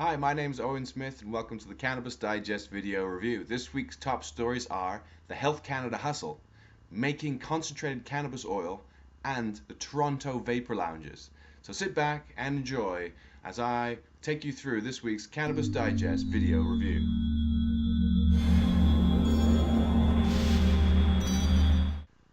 Hi, my name is Owen Smith and welcome to the Cannabis Digest video review. This week's top stories are the Health Canada hustle, making concentrated cannabis oil, and the Toronto vapor lounges. So sit back and enjoy as I take you through this week's Cannabis Digest video review.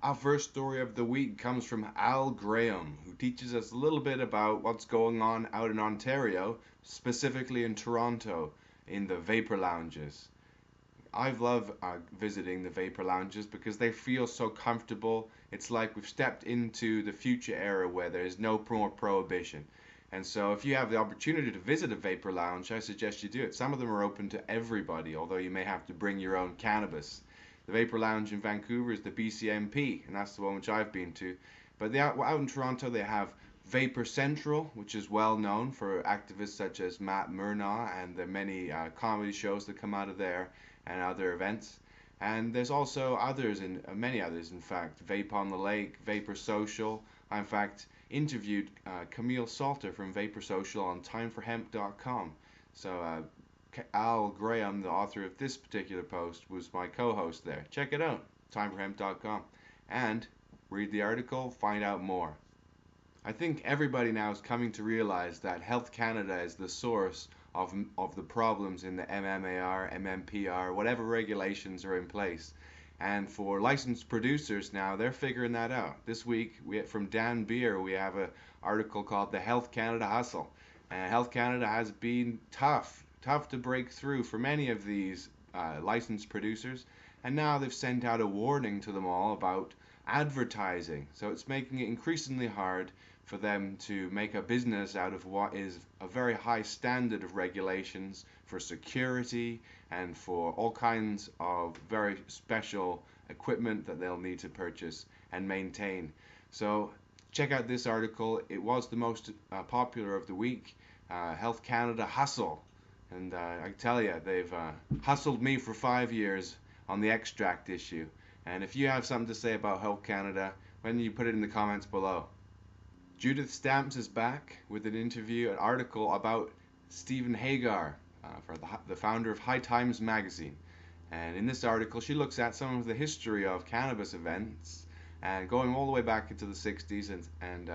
Our first story of the week comes from Al Graham, who teaches us a little bit about what's going on out in Ontario, specifically in Toronto, in the vapor lounges. I love visiting the vapor lounges because they feel so comfortable. It's like we've stepped into the future era where there is no more prohibition. And so if you have the opportunity to visit a vapor lounge, I suggest you do it. Some of them are open to everybody, although you may have to bring your own cannabis. The vapor lounge in Vancouver is the BCMP, and that's the one which I've been to. But out in Toronto, they have Vapor Central, which is well known for activists such as Matt Murnaugh and the many comedy shows that come out of there and other events. And there's also others, many others, in fact. Vape on the Lake, Vapor Social. I, in fact, interviewed Camille Salter from Vapor Social on timeforhemp.com. So Al Graham, the author of this particular post, was my co-host there. Check it out, timeforhemp.com. And read the article, find out more. I think everybody now is coming to realize that Health Canada is the source of the problems in the MMAR, MMPR, whatever regulations are in place. And for licensed producers now, they're figuring that out. This week, from Dan Beer, we have an article called The Health Canada Hustle. And Health Canada has been tough to break through for many of these licensed producers. And now they've sent out a warning to them all about advertising. So it's making it increasingly hard for them to make a business out of what is a very high standard of regulations for security and for all kinds of very special equipment that they'll need to purchase and maintain. So check out this article. It was the most popular of the week. Health Canada Hustle. And I tell you, they've hustled me for 5 years on the extract issue. And if you have something to say about Health Canada, why don't you put it in the comments below. Judith Stamps is back with an interview, an article about Stephen Hagar, for the founder of High Times magazine. And in this article, she looks at some of the history of cannabis events and going all the way back into the 60s and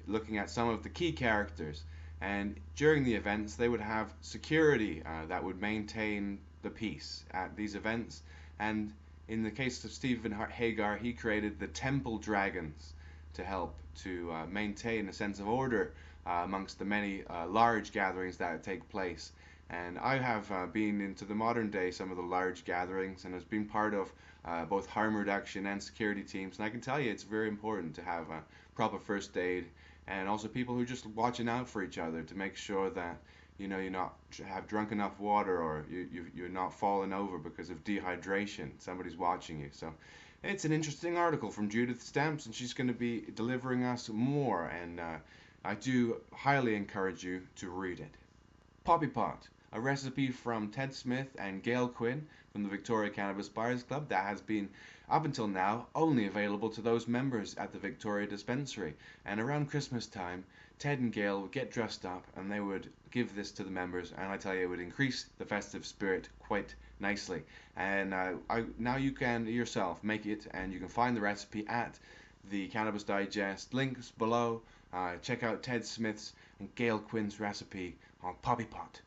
looking at some of the key characters. And during the events, they would have security that would maintain the peace at these events. And in the case of Stephen Hagar, he created the Temple Dragons to help to maintain a sense of order amongst the many large gatherings that take place. And I have been into the modern day some of the large gatherings and has been part of both harm reduction and security teams. And I can tell you it's very important to have a proper first aid and also people who are just watching out for each other to make sure that you're not have drunk enough water or you're not falling over because of dehydration. Somebody's watching you. So it's an interesting article from Judith Stamps, and she's going to be delivering us more, and I do highly encourage you to read it. Poppy Pot, a recipe from Ted Smith and Gail Quinn from the Victoria Cannabis Buyers Club that has been, up until now, only available to those members at the Victoria Dispensary. And around Christmas time, Ted and Gail would get dressed up and they would give this to the members, and I tell you, it would increase the festive spirit quite nicely. And now you can yourself make it, and you can find the recipe at the Cannabis Digest links below. Check out Ted Smith's and Gail Quinn's recipe on Poppy Pot.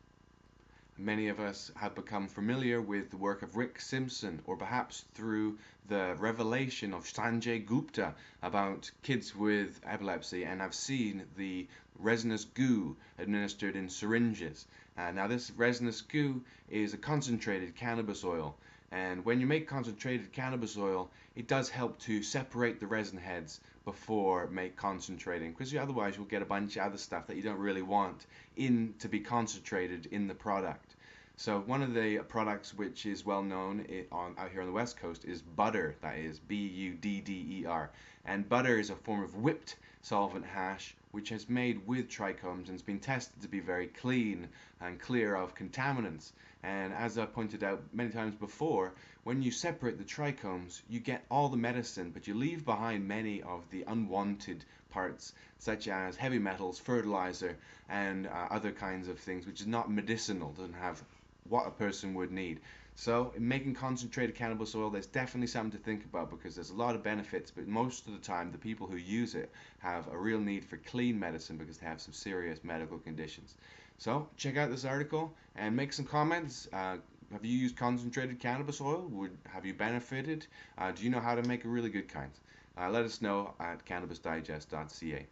Many of us have become familiar with the work of Rick Simpson, or perhaps through the revelation of Sanjay Gupta about kids with epilepsy, and have seen the resinous goo administered in syringes. Now this resinous goo is a concentrated cannabis oil, and when you make concentrated cannabis oil, it does help to separate the resin heads before concentrating, because otherwise you'll get a bunch of other stuff that you don't really want to be concentrated in the product. So one of the products which is well known out here on the West Coast is butter, that is Budder. And butter is a form of whipped solvent hash which is made with trichomes and has been tested to be very clean and clear of contaminants. And as I pointed out many times before, when you separate the trichomes, you get all the medicine, but you leave behind many of the unwanted parts such as heavy metals, fertilizer, and other kinds of things, which is not medicinal, doesn't have what a person would need. So, in making concentrated cannabis oil, there's definitely something to think about because there's a lot of benefits, but most of the time, the people who use it have a real need for clean medicine because they have some serious medical conditions. So, check out this article and make some comments. Have you used concentrated cannabis oil? Have you benefited? Do you know how to make a really good kind? Let us know at cannabisdigest.ca.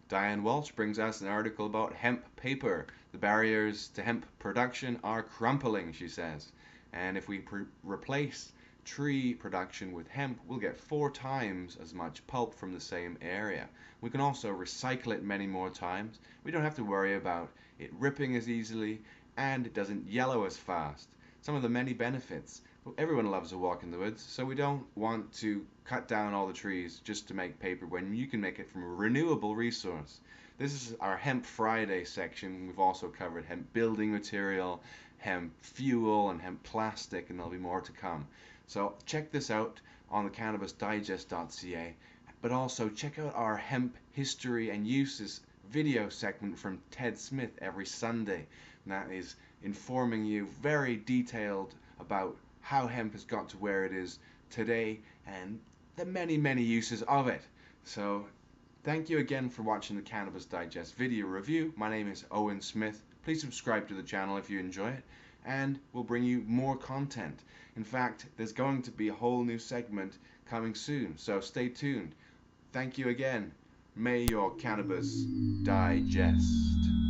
Diane Walsh brings us an article about hemp paper. The barriers to hemp production are crumpling, she says. And if we replace tree production with hemp, we'll get 4 times as much pulp from the same area. We can also recycle it many more times. We don't have to worry about it ripping as easily, and it doesn't yellow as fast. Some of the many benefits. Everyone loves a walk in the woods, so we don't want to cut down all the trees just to make paper when you can make it from a renewable resource. This is our Hemp Friday section. We've also covered hemp building material, hemp fuel, and hemp plastic, and there'll be more to come. So check this out on the cannabisdigest.ca, but also check out our hemp history and uses video segment from Ted Smith every Sunday. And that is informing you very detailed about how hemp has got to where it is today and the many, many uses of it. So thank you again for watching the Cannabis Digest video review. My name is Owen Smith. Please subscribe to the channel if you enjoy it, and we'll bring you more content. In fact, there's going to be a whole new segment coming soon, so stay tuned. Thank you again. May your cannabis digest.